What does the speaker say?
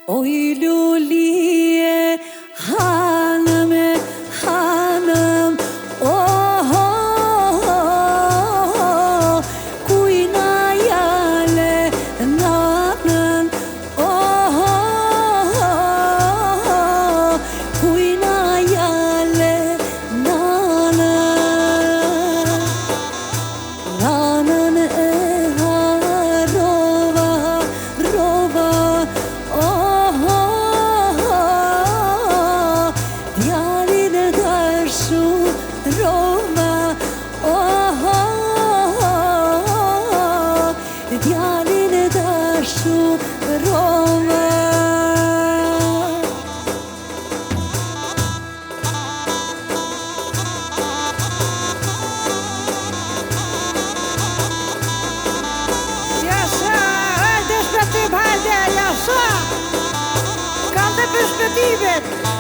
Oj lulije, hanëm e hanëm, oh, oh, oh, kujna jale nanën, oh, oh, oh, kujna jale nanën. Nanën e harova, rova, djalin e dashur Roma, djalin e dashur Roma. Jasha, hajde shpëtim, hajde, jasha! Kam të përshpëtimet!